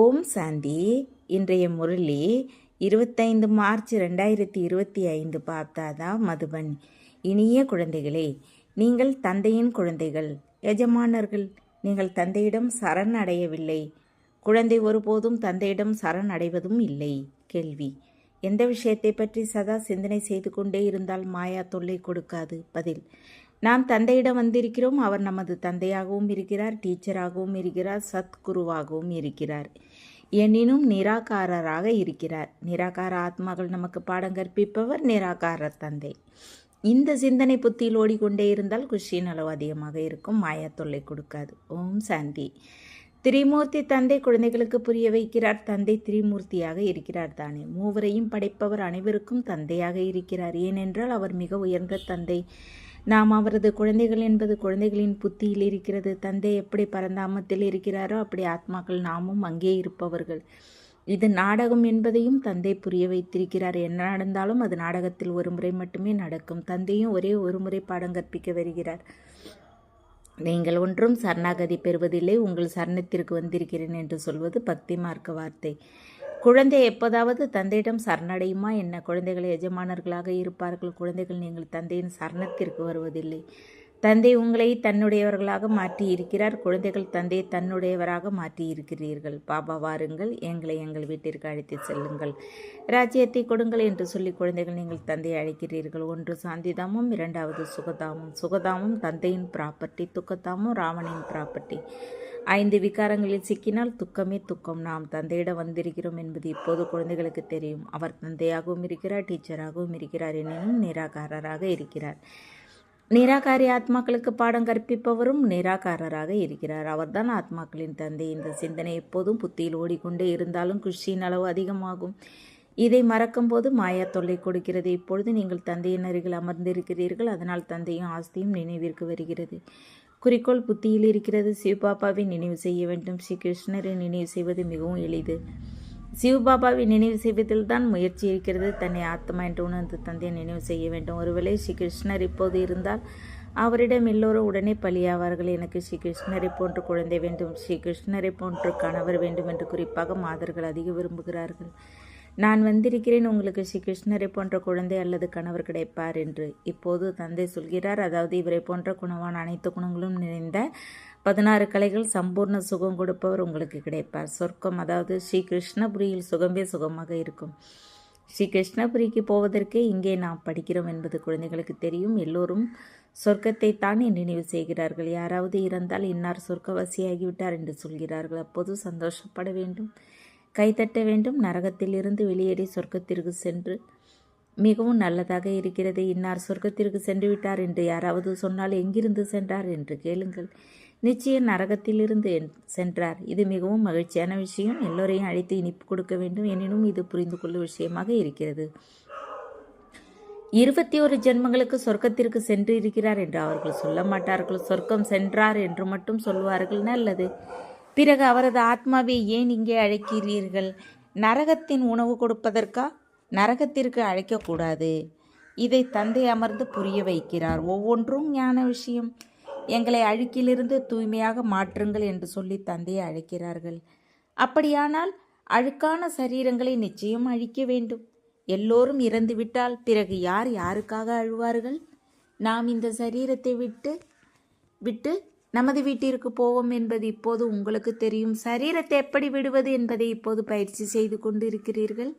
ஓம் சாந்தி. இன்றைய முரளி 25 மார்ச் 2025. பார்த்தாதா மதுபன். இனிய குழந்தைகளே, நீங்கள் தந்தையின் குழந்தைகள், எஜமானர்கள். நீங்கள் தந்தையிடம் சரண் அடையவில்லை. குழந்தை ஒருபோதும் தந்தையிடம் சரண் அடைவதும் இல்லை. கேள்வி: எந்த விஷயத்தை பற்றி சதா சிந்தனை செய்து கொண்டே இருந்தால் மாயா தொல்லை கொடுக்காது? பதில்: நாம் தந்தையிடம் வந்திருக்கிறோம். அவர் நமது தந்தையாகவும் இருக்கிறார், டீச்சராகவும் இருக்கிறார், சத்குருவாகவும் இருக்கிறார். எனினும் நிராகாரராக இருக்கிறார். நிராகார ஆத்மாக்கள் நமக்கு பாடம் கற்பிப்பவர் நிராகார தந்தை. இந்த சிந்தனை புத்தியில் ஓடிக்கொண்டே இருந்தால் குஷியின் அளவு அதிகமாக இருக்கும். மாயா தொல்லை கொடுக்காது. ஓம் சாந்தி. திரிமூர்த்தி தந்தை குழந்தைகளுக்கு புரிய வைக்கிறார். தந்தை திரிமூர்த்தியாக இருக்கிறார் தானே. மூவரையும் படைப்பவர் அனைவருக்கும் தந்தையாக இருக்கிறார். ஏனென்றால் அவர் மிக உயர்ந்த தந்தை. நாம் அவரது குழந்தைகள் என்பது குழந்தைகளின் புத்தியில் இருக்கிறது. தந்தை எப்படி பரந்தாமத்தில் இருக்கிறாரோ அப்படி ஆத்மாக்கள் நாமும் அங்கே இருப்பவர்கள். இது நாடகம் என்பதையும் தந்தை புரிய வைத்திருக்கிறார். என்ன நடந்தாலும் அது நாடகத்தில் ஒரு முறை மட்டுமே நடக்கும். தந்தையும் ஒரே ஒரு முறை பாடம் கற்பிக்க வருகிறார். நீங்கள் ஒன்றும் சரணாகதி பெறுவதில்லை, உங்கள் சரணத்திற்கு வந்திருக்கிறேன் என்று சொல்வது பக்தி மார்க்க வார்த்தை. குழந்தை எப்போதாவது தந்தையிடம் சரணடையுமா என்ன? குழந்தைகள் எஜமானர்களாக இருப்பார்கள். குழந்தைகள் நீங்கள் தந்தையின் சரணத்திற்கு வருவதில்லை. தந்தை உங்களை தன்னுடையவர்களாக மாற்றி இருக்கிறார். குழந்தைகள் தந்தையை தன்னுடையவராக மாற்றி இருக்கிறீர்கள். பாபா வாருங்கள், எங்களை எங்கள் வீட்டிற்கு அழைத்து செல்லுங்கள், ராஜ்யத்தை கொடுங்கள் என்று சொல்லி குழந்தைகள் நீங்கள் தந்தையை அழைக்கிறீர்கள். ஒன்று சாந்திதாமும், இரண்டாவது சுகதாமும். சுகதாமும் தந்தையின் ப்ராப்பர்ட்டி, துக்கதாமும் ராவணின் ப்ராப்பர்ட்டி. 5 விகாரங்களில் சிக்கினால் துக்கமே துக்கம். நாம் தந்தையிடம் வந்திருக்கிறோம் என்பது இப்போது குழந்தைகளுக்கு தெரியும். அவர் தந்தையாகவும் இருக்கிறார், டீச்சராகவும் இருக்கிறார், எனினும் நிராகாரராக இருக்கிறார். நிராகாரி ஆத்மாக்களுக்கு பாடம் கற்பிப்பவரும் நிராகாரராக இருக்கிறார். அவர்தான் ஆத்மாக்களின் தந்தை. இந்த சிந்தனை எப்போதும் புத்தியில் ஓடிக்கொண்டே இருந்தாலும் குஷியின் அளவு அதிகமாகும். இதை மறக்கும் போது மாயா தொல்லை கொடுக்கிறது. இப்பொழுது நீங்கள் தந்தையின் அருகில் அமர்ந்திருக்கிறீர்கள். அதனால் தந்தையும் ஆஸ்தியும் நினைவிற்கு வருகிறது. குறிக்கோள் புத்தியில் இருக்கிறது. சிவபாபாவை நினைவு செய்ய வேண்டும். ஸ்ரீ கிருஷ்ணரை நினைவு செய்வது மிகவும் எளிது. சிவபாபாவை நினைவு செய்வதில் தான் முயற்சி இருக்கிறது. தன்னை ஆத்மா என்று உணர்ந்து தந்தையை நினைவு செய்ய வேண்டும். ஒருவேளை ஸ்ரீ கிருஷ்ணர் இப்போது இருந்தால் அவரிடம் எல்லோரும் உடனே பலியாவார்கள். எனக்கு ஸ்ரீ கிருஷ்ணரை போன்று குழந்தை வேண்டும், ஸ்ரீ கிருஷ்ணரை போன்று கணவர் வேண்டும் என்று குறிப்பாக மாதர்கள் அதிக விரும்புகிறார்கள். நான் வந்திருக்கிறேன், உங்களுக்கு ஸ்ரீ கிருஷ்ணரை போன்ற குழந்தை அல்லது கணவர் கிடைப்பார் என்று இப்போது தந்தை சொல்கிறார். அதாவது இவரை போன்ற குணவான அனைத்து குணங்களும் நிறைந்த 16 கலைகள் சம்பூர்ண சுகம் கொடுப்பவர் உங்களுக்கு கிடைப்பார். சொர்க்கம், அதாவது ஸ்ரீ கிருஷ்ணபுரியில் சுகமே சுகமாக இருக்கும். ஸ்ரீ கிருஷ்ணபுரிக்கு போவதற்கே இங்கே நாம் படிக்கிறோம் என்பது குழந்தைகளுக்கு தெரியும். எல்லோரும் சொர்க்கத்தை தானே நினைவு செய்கிறார்கள். யாராவது இறந்தால் இன்னார் சொர்க்கவாசியாகிவிட்டார் என்று சொல்கிறார்கள். அப்போது சந்தோஷப்பட வேண்டும், கைத்தட்ட வேண்டும். நரகத்தில் இருந்து வெளியேறி சொர்க்கத்திற்கு சென்று மிகவும் நல்லதாக இருக்கிறது. இன்னார் சொர்க்கத்திற்கு சென்று விட்டார் என்று யாராவது சொன்னால் எங்கிருந்து சென்றார் என்று கேளுங்கள். நிச்சயம் நரகத்திலிருந்து சென்றார். இது மிகவும் மகிழ்ச்சியான விஷயம். எல்லோரையும் அழைத்து இனிப்பு கொடுக்க வேண்டும். எனினும் இது புரிந்து கொள்ளும் விஷயமாக இருக்கிறது. 21 ஜென்மங்களுக்கு சொர்க்கத்திற்கு சென்று இருக்கிறார் என்று அவர்கள் சொல்ல மாட்டார்கள். சொர்க்கம் சென்றார் என்று மட்டும் சொல்வார்கள். நல்லது. பிறகு அவரது ஆத்மாவை ஏன் இங்கே அழைக்கிறீர்கள்? நரகத்தின் உணவு கொடுப்பதற்கா? நரகத்திற்கு அழைக்கக்கூடாது. இதை தந்தை அமர்ந்து புரிய வைக்கிறார். ஒவ்வொன்றும் ஞான விஷயம். எங்களை அழுக்கிலிருந்து தூய்மையாக மாற்றுங்கள் என்று சொல்லி தந்தையை அழைக்கிறார்கள். அப்படியானால் அழுக்கான சரீரங்களை நிச்சயம் அழிக்க வேண்டும். எல்லோரும் இறந்துவிட்டால் பிறகு யார் யாருக்காக அழுவார்கள்? நாம் இந்த சரீரத்தை விட்டு நமது வீட்டிற்கு போவோம் என்பது இப்போது உங்களுக்கு தெரியும். சரீரத்தை எப்படி விடுவது என்பதை இப்போது பயிற்சி செய்து கொண்டிருக்கிறீர்கள்.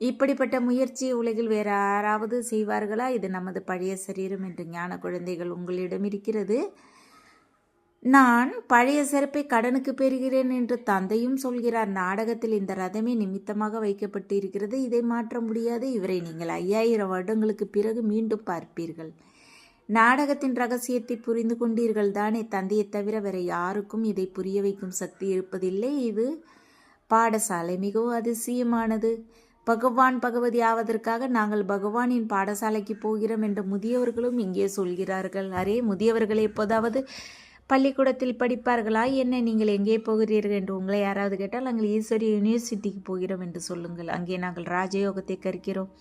இப்படிப்பட்ட முயற்சியை உலகில் வேறு யாராவது செய்வார்களா? இது நமது பழைய சரீரம் என்று ஞான குழந்தைகள் உங்களிடம் இருக்கிறது. நான் பழைய செருப்பை கடனுக்கு பெறுகிறேன் என்று தந்தையும் சொல்கிறார். நாடகத்தில் இந்த ரதமே நிமித்தமாக வைக்கப்பட்டு இருக்கிறது. இதை மாற்ற முடியாது. இவரை நீங்கள் 5000 வருடங்களுக்கு பிறகு மீண்டும் பார்ப்பீர்கள். நாடகத்தின் ரகசியத்தை புரிந்து கொண்டீர்கள் தானே? தந்தையை தவிர வேறு யாருக்கும் இதை புரிய வைக்கும் சக்தி இருப்பதில்லை. இது பாடசாலை மிகவும் அதிசயமானது. பகவான் பகவதி ஆவதற்காக நாங்கள் பகவானின் பாடசாலைக்கு போகிறோம் என்று முதியவர்களும் இங்கே சொல்கிறார்கள். அரே முதியவர்கள் எப்போதாவது பள்ளிக்கூடத்தில் படிப்பார்களா என்ன? நீங்கள் எங்கே போகிறீர்கள் என்று உங்களை யாராவது கேட்டால் நாங்கள் ஈஸ்வரி யூனிவர்சிட்டிக்கு போகிறோம் என்று சொல்லுங்கள். அங்கே நாங்கள் ராஜயோகத்தை கற்கிறோம்.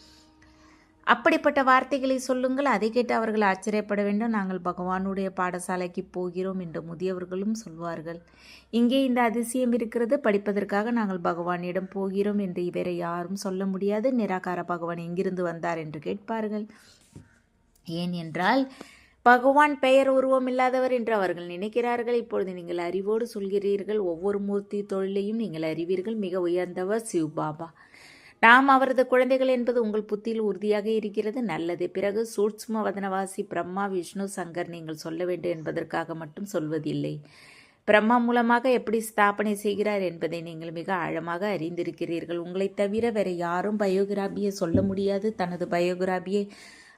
அப்படிப்பட்ட வார்த்தைகளை சொல்லுங்கள். அதை கேட்டு அவர்கள் ஆச்சரியப்பட வேண்டும். நாங்கள் பகவானுடைய பாடசாலைக்கு போகிறோம் என்று முதியவர்களும் சொல்வார்கள். இங்கே இந்த அதிசயம் இருக்கிறது. படிப்பதற்காக நாங்கள் பகவானிடம் போகிறோம் என்று வேற யாரும் சொல்ல முடியாது. நிராகார பகவான் எங்கிருந்து வந்தார் என்று கேட்பார்கள். ஏன் என்றால் பகவான் பெயர் உருவம் இல்லாதவர் என்று அவர்கள் நினைக்கிறார்கள். இப்பொழுது நீங்கள் அறிவோடு சொல்கிறீர்கள். ஒவ்வொரு மூர்த்தி தொழிலையும் நீங்கள் அறிவீர்கள். மிக உயர்ந்தவர் சிவபாபா. நாம் அவரது குழந்தைகள் என்பது உங்கள் புத்தியில் உறுதியாக இருக்கிறது. நல்லது. பிறகு சூட்சும வதனவாசி பிரம்மா, விஷ்ணு, சங்கர் நீங்கள் சொல்ல வேண்டும் என்பதற்காக மட்டும் சொல்வதில்லை. பிரம்மா மூலமாக எப்படி ஸ்தாபனை செய்கிறார் என்பதை நீங்கள் மிக ஆழமாக அறிந்திருக்கிறீர்கள். உங்களை தவிர வேற யாரும் பயோகிராபியை சொல்ல முடியாது. தனது பயோகிராபியை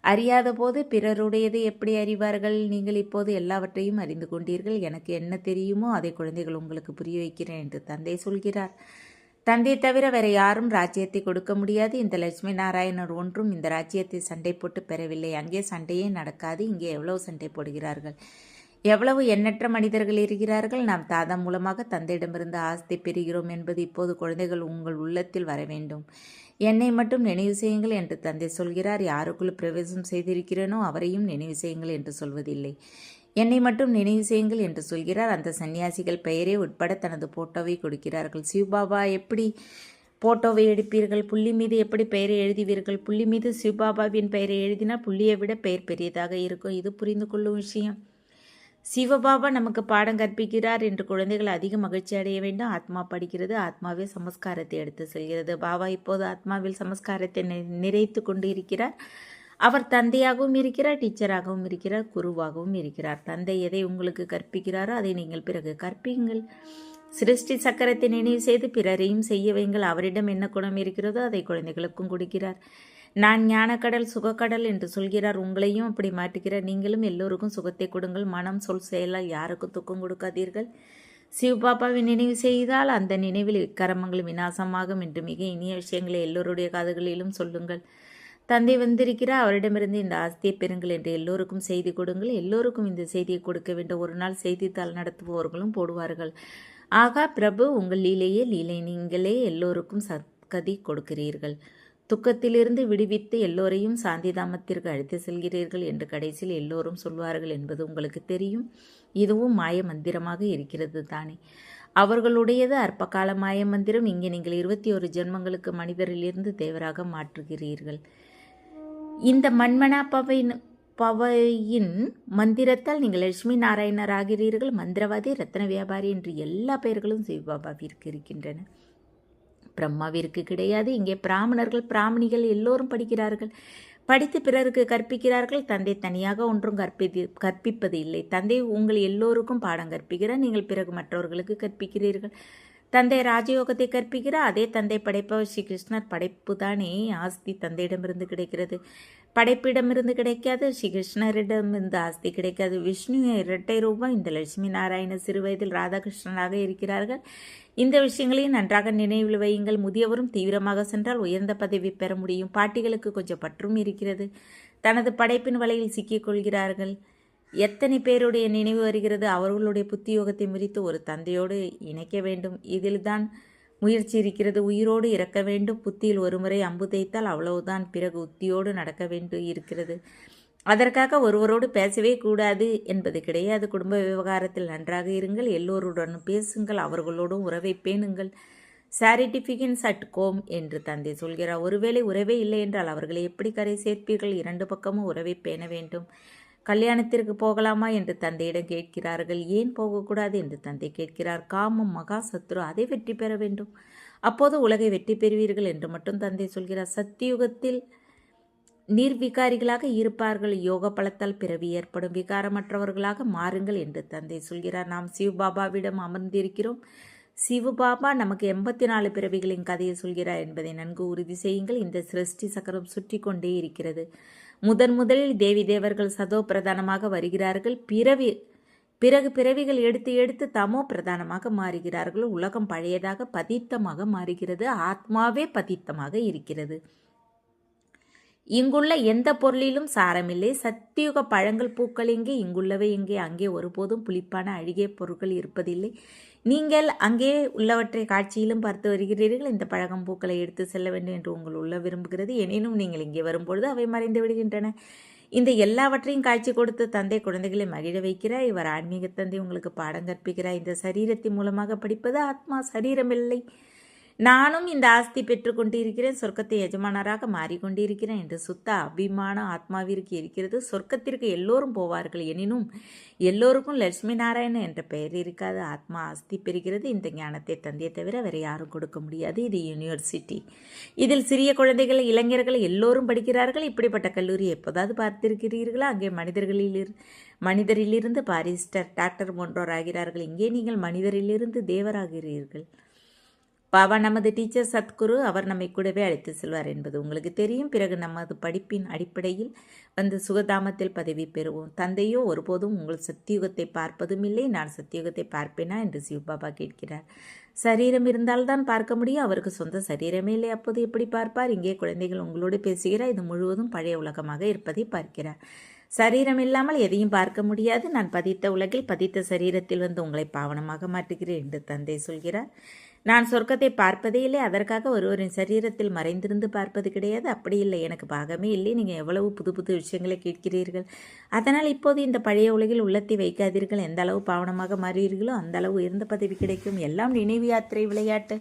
அறியாத போது பிறருடையது எப்படி அறிவார்கள்? நீங்கள் இப்போது எல்லாவற்றையும் அறிந்து கொண்டீர்கள். எனக்கு என்ன தெரியுமோ அதை குழந்தைகள் உங்களுக்கு புரிய வைக்கிறேன் என்று தந்தை சொல்கிறார். தந்தை தவிர வேற யாரும் ராஜ்யத்தை கொடுக்க முடியாது. இந்த லட்சுமி நாராயணர் ஒன்றும் இந்த ராஜ்யத்தை சண்டை போட்டு பெறவில்லை. அங்கே சண்டையே நடக்காது. இங்கே எவ்வளவு சண்டை போடுகிறார்கள், எவ்வளவு எண்ணற்ற மனிதர்கள் இருக்கிறார்கள். நாம் தாதா மூலமாக தந்தையிடமிருந்து ஆஸ்தி பெறுகிறோம் என்பது இப்போது குழந்தைகள் உங்கள் உள்ளத்தில் வர வேண்டும். என்னை மட்டும் நினைவு செய்யுங்கள் என்று தந்தை சொல்கிறார். யாருக்குள் பிரவேசம் செய்திருக்கிறேனோ அவரையும் நினைவு செய்யுங்கள் என்று சொல்வதில்லை. என்னை மட்டும் நினைவு செய்யுங்கள் என்று சொல்கிறார். அந்த சன்னியாசிகள் பெயரே உட்பட தனது போட்டோவை கொடுக்கிறார்கள். சிவபாபா எப்படி போட்டோவை எடுப்பீர்கள்? புள்ளி மீது எப்படி பெயரை எழுதுவீர்கள்? புள்ளி மீது சிவபாபாவின் பெயரை எழுதினால் புள்ளியை விட பெயர் பெரியதாக இருக்கும். இது புரிந்து கொள்ளும் விஷயம். சிவபாபா நமக்கு பாடம் கற்பிக்கிறார் என்று குழந்தைகள் அதிக மகிழ்ச்சி அடைய வேண்டும். ஆத்மா படிக்கிறது. ஆத்மாவே சமஸ்காரத்தை எடுத்து செல்கிறது. பாபா இப்போது ஆத்மாவில் சமஸ்காரத்தை நிறைத்து கொண்டு இருக்கிறார். அவர் தந்தையாகவும் இருக்கிறார், டீச்சராகவும் இருக்கிறார், குருவாகவும் இருக்கிறார். தந்தை எதை உங்களுக்கு கற்பிக்கிறாரோ அதை நீங்கள் பிறகு கற்பியுங்கள். சிருஷ்டி சக்கரத்தை நினைவு செய்து பிறரையும் செய்ய வைங்கள். அவரிடம் என்ன குணம் இருக்கிறதோ அதை குழந்தைகளுக்கும் கொடுக்கிறார். நான் ஞானக்கடல், சுகக்கடல் என்று சொல்கிறார். உங்களையும் அப்படி மாற்றுகிறார். நீங்களும் எல்லோருக்கும் சுகத்தை கொடுங்கள். மனம், சொல், செயலால் யாருக்கும் துக்கம் கொடுக்காதீர்கள். சிவபாபாவை நினைவு செய்தால் அந்த நினைவில் விக்கிரமங்கள் விநாசமாகும் என்று மிக இனிய விஷயங்களை எல்லோருடைய காதுகளிலும் சொல்லுங்கள். தந்தை வந்திருக்கிறார், அவரிடமிருந்து இந்த ஆஸ்தியை பெறுங்கள் என்று எல்லோருக்கும் செய்தி கொடுங்கள். எல்லோருக்கும் இந்த செய்தியை கொடுக்க வேண்டும். ஒரு நாள் செய்தித்தாள் நடத்துபவர்களும் போடுவார்கள். ஆகா பிரபு, உங்கள் லீலையே லீலை. நீங்களே எல்லோருக்கும் சத்கதி கொடுக்கிறீர்கள். துக்கத்திலிருந்து விடுவித்து எல்லோரையும் சாந்திதாமத்திற்கு அழைத்து செல்கிறீர்கள் என்று கடைசியில் எல்லோரும் சொல்வார்கள் என்பது உங்களுக்கு தெரியும். இதுவும் மாய மந்திரமாக இருக்கிறது தானே. அவர்களுடையது அற்பகால மாய மந்திரம். இங்கே நீங்கள் 21 ஜென்மங்களுக்கு மனிதரிலிருந்து தேவராக மாற்றுகிறீர்கள். இந்த மண்மனா பவையின் மந்திரத்தால் நீங்கள் லட்சுமி நாராயணர் ஆகிறீர்கள். மந்திரவாதி, ரத்ன வியாபாரி என்று எல்லா பெயர்களும் சிவபாபாவிற்கு இருக்கின்றன. பிரம்மாவிற்கு கிடையாது. இங்கே பிராமணர்கள், பிராமணிகள் எல்லோரும் படிக்கிறார்கள். படித்து பிறருக்கு கற்பிக்கிறார்கள். தந்தை தனியாக ஒன்றும் கற்பிப்பது இல்லை. தந்தை உங்கள் எல்லோருக்கும் பாடம் கற்பிக்கிறார். நீங்கள் பிறகு மற்றவர்களுக்கு கற்பிக்கிறீர்கள். தந்தை ராஜயோகத்தை கற்பிக்கிறார். அதே தந்தை படைப்பவர் ஸ்ரீ கிருஷ்ணர். படைப்பு தானே ஆஸ்தி தந்தையிடமிருந்து கிடைக்கிறது. படைப்பிடமிருந்து கிடைக்காது. ஸ்ரீ கிருஷ்ணரிடமிருந்து ஆஸ்தி கிடைக்காது. விஷ்ணு இரட்டை ரூபம். இந்த லட்சுமி நாராயண சிறுவயதில் ராதாகிருஷ்ணனாக இருக்கிறார்கள். இந்த விஷயங்களையும் நன்றாக நினைவில் வையுங்கள். முதியவரும் தீவிரமாக சென்றால் உயர்ந்த பதவி பெற முடியும். பாட்டிகளுக்கு கொஞ்சம் பற்றும் இருக்கிறது. தனது படைப்பின் வலையில் சிக்கிக் கொள்கிறார்கள். எத்தனை பேருடைய நினைவு வருகிறது? அவர்களுடைய புத்தியோகத்தை முறித்து ஒரு தந்தையோடு இணைக்க வேண்டும். இதில்தான் முயற்சி இருக்கிறது. உயிரோடு இறக்க வேண்டும். புத்தியில் ஒருமுறை அம்பு தைத்தால் அவ்வளவுதான். பிறகு உத்தியோடு நடக்க வேண்டும் இருக்கிறது. அதற்காக ஒருவரோடு பேசவே கூடாது என்பது கிடையாது. குடும்ப விவகாரத்தில் நன்றாக இருங்கள். எல்லோருடனும் பேசுங்கள். அவர்களோடும் உறவை பேணுங்கள். சாரிட்டிஃபிகன்ஸ் அட் கோம் என்று தந்தை சொல்கிறார். ஒருவேளை உறவே இல்லை என்றால் அவர்களை எப்படி கரை சேர்ப்பீர்கள்? 2 பக்கமும் உறவை பேண வேண்டும். கல்யாணத்திற்கு போகலாமா என்று தந்தையிடம் கேட்கிறார்கள். ஏன் போகக்கூடாது என்று தந்தை கேட்கிறார். காமம் மகா சத்ரு, அதை வெற்றி பெற வேண்டும். அப்போது உலகை வெற்றி பெறுவீர்கள் என்று மட்டும் தந்தை சொல்கிறார். சத்தியுகத்தில் நிர்விகாரிகளாக இருப்பார்கள். யோக பலத்தால் பிறவி ஏற்படும் விகாரமற்றவர்களாக மாறுங்கள் என்று தந்தை சொல்கிறார். நாம் சிவபாபாவிடம் அமர்ந்திருக்கிறோம். சிவபாபா நமக்கு 84 பிறவிகளின் கதையை சொல்கிறார் என்பதை நன்கு உறுதி செய்யுங்கள். இந்த சிருஷ்டி சக்கரம் சுற்றி கொண்டே இருக்கிறது. முதலில் தேவி தேவர்கள் சதோ பிரதானமாக வருகிறார்கள். பிறகு பிறவிகள் எடுத்து எடுத்து தமோ பிரதானமாக மாறுகிறார்கள். உலகம் பழையதாக பதித்தமாக மாறுகிறது. ஆத்மாவே பதித்தமாக இருக்கிறது. இங்குள்ள எந்த பொருளிலும் சாரமில்லை. சத்தியுக பழங்கள், பூக்கள் எங்கே? இங்குள்ளவை எங்கே? அங்கே ஒருபோதும் புளிப்பான அழுகிய பொருட்கள் இருப்பதில்லை. நீங்கள் அங்கே உள்ளவற்றை காட்சியிலும் பார்த்து வருகிறீர்கள். இந்த பழகம் பூக்களை எடுத்து செல்ல வேண்டும் என்று உங்கள் உள்ள விரும்புகிறது. எனினும் நீங்கள் இங்கே வரும்பொழுது அவை மறைந்து விடுகின்றன. இந்த எல்லாவற்றையும் காட்சி கொடுத்து தந்தை குழந்தைகளை மகிழ வைக்கிறார். இவர் ஆன்மீக தந்தை உங்களுக்கு பாடம் கற்பிக்கிறார். இந்த சரீரத்தின் மூலமாக படிப்பது ஆத்மா, சரீரமில்லை. நானும் இந்த ஆஸ்தி பெற்றுக்கொண்டிருக்கிறேன், சொர்க்கத்தை எஜமானராக மாறிக்கொண்டிருக்கிறேன் என்று சுத்த அபிமானம் ஆத்மாவிற்கு இருக்கிறது. சொர்க்கத்திற்கு எல்லோரும் போவார்கள், எனினும் எல்லோருக்கும் லட்சுமி நாராயணன் என்ற பெயர் இருக்காது. ஆத்மா ஆஸ்தி பெறுகிறது. இந்த ஞானத்தை தந்தையை தவிர வேறு யாரும் கொடுக்க முடியாது. இது யூனிவர்சிட்டி. இதில் சிறிய குழந்தைகள், இளைஞர்கள் எல்லோரும் படிக்கிறார்கள். இப்படிப்பட்ட கல்லூரி எப்போதாவது பார்த்திருக்கிறீர்களா? அங்கே மனிதரிலிருந்து பாரிஸ்டர், டாக்டர் போன்றோர் ஆகிறார்கள். இங்கே நீங்கள் மனிதரிலிருந்து தேவராகிறீர்கள். பாபா நமது டீச்சர் சத்குரு, அவர் நம்மை கூடவே அழைத்து செல்வார் என்பது உங்களுக்கு தெரியும். பிறகு நமது படிப்பின் அடிப்படையில் வந்து சுகதாமத்தில் பதவி பெறுவோம். தந்தையோ ஒருபோதும் உங்கள் சத்தியுகத்தை பார்ப்பதும் இல்லை. நான் சத்தியுகத்தை பார்ப்பேனா என்று சிவபாபா கேட்கிறார். சரீரம் இருந்தால்தான் பார்க்க முடியும். அவருக்கு சொந்த சரீரமே இல்லை, அப்போது எப்படி பார்ப்பார்? இங்கே குழந்தைகள் உங்களோடு பேசுகிறார். இது முழுவதும் பழைய உலகமாக இருப்பதை பார்க்கிறார். சரீரம் இல்லாமல் எதையும் பார்க்க முடியாது. நான் பதித்த உலகில் பதித்த சரீரத்தில் வந்து உங்களை பாவனமாக மாற்றுகிறேன் என்று தந்தை சொல்கிறார். நான் சொர்க்கத்தை பார்ப்பதே இல்லை. அதற்காக ஒருவரின் சரீரத்தில் மறைந்திருந்து பார்ப்பது கிடையாது. அப்படி இல்லை, எனக்கு பாகமே இல்லை. நீங்கள் எவ்வளவு புது புது விஷயங்களை கேட்கிறீர்கள். அதனால் இப்போது இந்த பழைய உலகில் உள்ளத்தை வைக்காதீர்கள். எந்த அளவு பாவனமாக மாறுவீர்களோ அந்த அளவு உயர்ந்த பதவி கிடைக்கும். எல்லாம் நினைவு யாத்திரை, விளையாட்டு.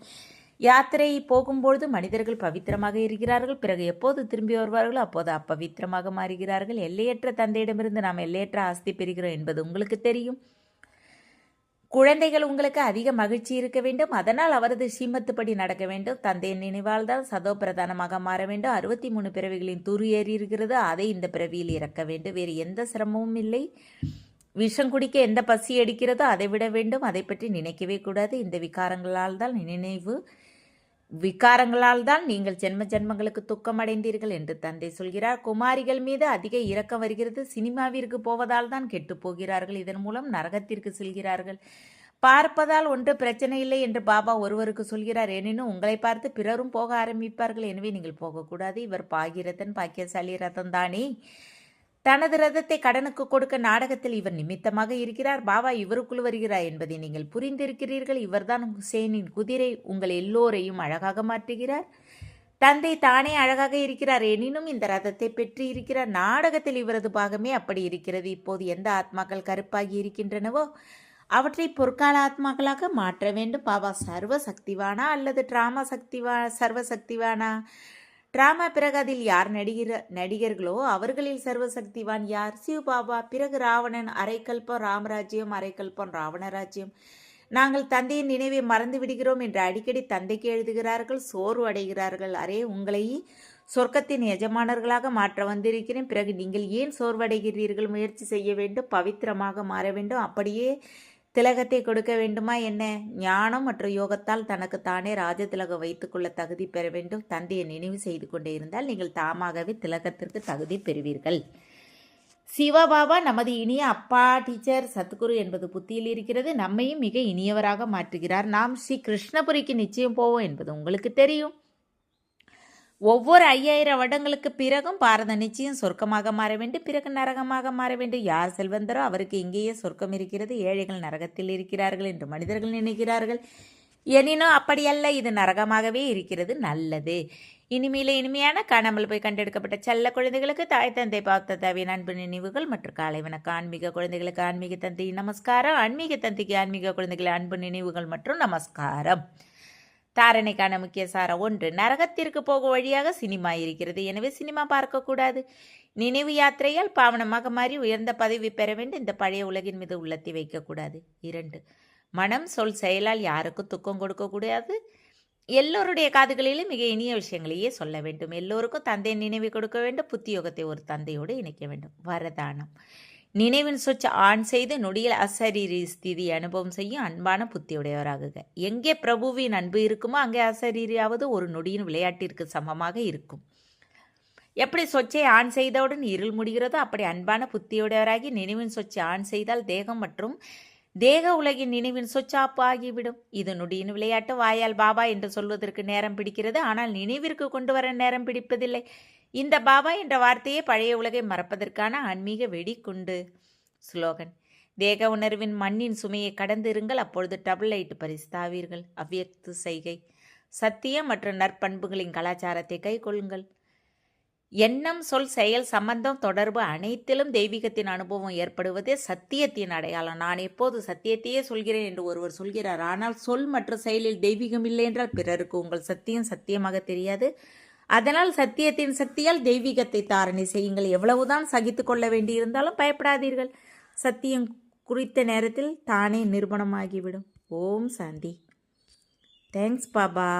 யாத்திரை போகும்பொழுது மனிதர்கள் பவித்திரமாக இருக்கிறார்கள். பிறகு எப்போது திரும்பி வருவார்களோ அப்போது அப்பவித்திரமாக மாறுகிறார்கள். எல்லையற்ற தந்தையிடமிருந்து நாம் எல்லையற்ற ஆஸ்தி பெறுகிறோம் என்பது உங்களுக்கு தெரியும். குழந்தைகள் உங்களுக்கு அதிக மகிழ்ச்சி இருக்க வேண்டும். அதனால் அவரது ஸ்ரீமத்துப்படி நடக்க வேண்டும். தந்தையின் நினைவால் தான் சதோ பிரதானமாக மாற வேண்டும். 63 பிறவிகளின் துரு ஏறி இருக்கிறது. அதை இந்த பிறவியில் இறக்க வேண்டும். வேறு எந்த சிரமமும் இல்லை. விஷம் குடிக்க எந்த பசி எடுக்கிறதோ அதை விட வேண்டும். அதை பற்றி நினைக்கவே கூடாது. இந்த விகாரங்களால் தான் நீங்கள் ஜென்ம ஜென்மங்களுக்கு துக்கம் அடைந்தீர்கள் என்று தந்தை சொல்கிறார். குமாரிகள் மீது அதிக இரக்கம் வருகிறது. சினிமாவிற்கு போவதால் தான் கெட்டு போகிறார்கள். இதன் மூலம் நரகத்திற்கு செல்கிறார்கள். பார்ப்பதால் ஒன்று பிரச்சனை இல்லை என்று பாபா ஒருவருக்கு சொல்கிறார். எனினும் உங்களை பார்த்து பிறரும் போக ஆரம்பிப்பார்கள். எனவே நீங்கள் போகக்கூடாது. இவர் பாகிரதன், பாக்கியசாலி ரதம் தானே. தனது ரதத்தை கடனுக்கு கொடுக்க நாடகத்தில் இவர் நிமித்தமாக இருக்கிறார். பாபா இவருக்குள் வருகிறார் என்பதை நீங்கள் புரிந்திருக்கிறீர்கள். இவர்தான் ஹுசேனின் குதிரை. உங்கள் எல்லோரையும் அழகாக மாற்றுகிறார். தந்தை தானே அழகாக இருக்கிறார், எனினும் இந்த ரதத்தை பெற்று இருக்கிறார். நாடகத்தில் இவரது பாகமே அப்படி இருக்கிறது. இப்போது எந்த ஆத்மாக்கள் கருப்பாகி இருக்கின்றனவோ அவற்றை பொற்கால ஆத்மாக்களாக மாற்ற வேண்டும். பாபா சர்வ சக்திவானா அல்லது சர்வ சக்திவானா? டிராமா பிறகு அதில் யார் நடிகர்களோ அவர்களில் சர்வசக்திவான் யார்? சிவபாபா. பிறகு ராவணன், அரைக்கல்பம் ராமராஜ்யம், அரைக்கல்பம் ராவணராஜ்யம். நாங்கள் தந்தையின் நினைவை மறந்து விடுகிறோம் என்று அடிக்கடி தந்தைக்கு எழுதுகிறார்கள். சோர்வு அடைகிறார்கள். உங்களை சொர்க்கத்தின் எஜமானர்களாக மாற்ற வந்திருக்கிறேன். பிறகு நீங்கள் ஏன் சோர்வடைகிறீர்கள்? முயற்சி செய்ய வேண்டும், பவித்திரமாக மாற வேண்டும். அப்படியே திலகத்தை கொடுக்க வேண்டுமா என்ன? ஞானம் மற்றும் யோகத்தால் தனக்கு தானே ராஜ திலகம் வைத்துக்கொள்ள தகுதி பெற வேண்டும். தந்தையை நினைவு செய்து கொண்டே இருந்தால் நீங்கள் தாமாகவே திலகத்திற்கு தகுதி பெறுவீர்கள். சிவபாபா நமது இனிய அப்பா டீச்சர் சத்குரு என்பது புத்தியில் இருக்கிறது. நம்மையும் மிக இனியவராக மாற்றுகிறார். நாம் ஸ்ரீ கிருஷ்ணபுரிக்கு நிச்சயம் போவோம் என்பது உங்களுக்கு தெரியும். ஒவ்வொரு 5000 வருடங்களுக்கு பிறகும் பாரத நிச்சயம் சொர்க்கமாக மாற வேண்டும், பிறகு நரகமாக மாற வேண்டும். யார் செல்வந்தரோ அவருக்கு இங்கேயே சொர்க்கம் இருக்கிறது, ஏழைகள் நரகத்தில் இருக்கிறார்கள் என்று மனிதர்கள் நினைக்கிறார்கள். எனினும் அப்படியல்ல, இது நரகமாகவே இருக்கிறது. நல்லது. இனிமையான காணாமல் போய் கண்டெடுக்கப்பட்ட செல்ல குழந்தைகளுக்கு தாய் தந்தை பார்த்த தேவையான அன்பு நினைவுகள் மற்றும் காலை வணக்கம். ஆன்மீக குழந்தைகளுக்கு ஆன்மீக தந்தை நமஸ்காரம். ஆன்மீக தந்தைக்கு ஆன்மீக குழந்தைகள் அன்பு நினைவுகள் மற்றும் நமஸ்காரம். தாரணைக்கான முக்கிய சாரம் 1. நரகத்திற்கு போகும் வழியாக சினிமா இருக்கிறது, எனவே சினிமா பார்க்கக்கூடாது. நினைவு யாத்திரையால் பாவனமாக மாறி உயர்ந்த பதவி பெற வேண்டும். இந்த பழைய உலகின் மீது உள்ளத்தை வைக்கக்கூடாது. 2. மனம் சொல் செயலால் யாருக்கும் துக்கம் கொடுக்கக்கூடாது. எல்லோருடைய காதுகளிலும் மிக இனிய விஷயங்களையே சொல்ல வேண்டும். எல்லோருக்கும் தந்தை நினைவு கொடுக்க வேண்டும். புத்தியோகத்தை ஒரு தந்தையோடு இணைக்க வேண்டும். வரதானம். நினைவின் சுவிட்ச் ஆன் செய்து நொடியில் அசரீரி ஸ்திதி அனுபவம் செய்யும் அன்பான புத்தியுடையவராகுக. எங்கே பிரபுவின் அன்பு இருக்குமோ அங்கே அசரீரியாவது ஒரு நொடியின் விளையாட்டிற்கு சமமாக இருக்கும். எப்படி சொச்சை ஆன் செய்தவுடன் இருள் முடிகிறதோ அப்படி அன்பான புத்தியுடையவராகி நினைவின் சுவிட்ச் ஆன் செய்தால் தேகம் மற்றும் தேக உலகின் நினைவின் சுவிட்ச் ஆஃப் ஆகிவிடும். இது நொடியின் விளையாட்டு. வாயால் பாபா என்று சொல்வதற்கு நேரம் பிடிக்கிறது, ஆனால் நினைவிற்கு கொண்டு வர நேரம் பிடிப்பதில்லை. இந்த பாபா என்ற வார்த்தையே பழைய உலகை மறப்பதற்கான ஆன்மீக வெடிக்குண்டு. ஸ்லோகன். தேக உணர்வின் மண்ணின் சுமையை கடந்து இருங்கள், அப்பொழுது டபுள் லைட் பரிசுத்தாவீர்கள். அவ்வியக்து செய்கை. சத்தியம் மற்றும் நற்பண்புகளின் கலாச்சாரத்தை கைக்கொள்ளுங்கள். எண்ணம், சொல், செயல், சம்பந்தம், தொடர்பு அனைத்திலும் தெய்வீகத்தின் அனுபவம் ஏற்படுவதே சத்தியத்தின் அடையாளம். நான் எப்போது சத்தியத்தையே சொல்கிறேன் என்று ஒருவர் சொல்கிறார். ஆனால் சொல் மற்றும் செயலில் தெய்வீகம் இல்லை என்றால் பிறருக்கு உங்கள் சத்தியம் சத்தியமாக தெரியாது. அதனால் சத்தியத்தின் சக்தியால் தெய்வீகத்தை தாரணை செய்யுங்கள். எவ்வளவுதான் சகித்து கொள்ள வேண்டியிருந்தாலும் பயப்படாதீர்கள். சத்தியம் குறித்த நேரத்தில் தானே நிரூபணமாகிவிடும். ஓம் சாந்தி. தேங்க்ஸ் பாபா.